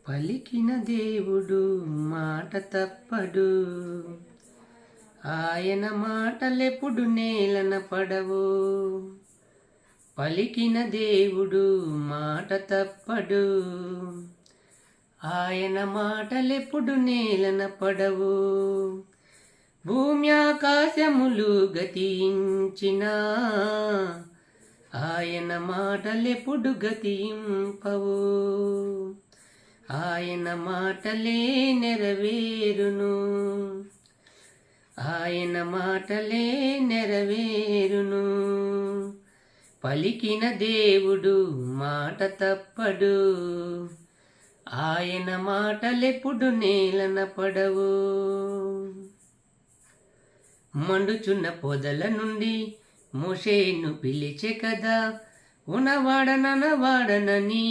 పలికిన దేవుడు మాట తప్పడు, ఆయన మాటలెప్పుడు నేలన పడవు. పలికిన దేవుడు మాట తప్పడు, ఆయన మాటలెప్పుడు నేలన పడవు. భూమి ఆకాశములు గతించినా ఆయన మాటలెప్పుడు గతింపవు. ఆయన మాటలే నెరవేరును, ఆయన మాటలే నెరవేరును. పలికిన దేవుడు మాట తప్పడు, ఆయన మాటలెప్పుడు నేలన పడవు. మండుచున్న పొదల నుండి మోషేను పిలిచె కదా, ఉనవాడననవాడనని.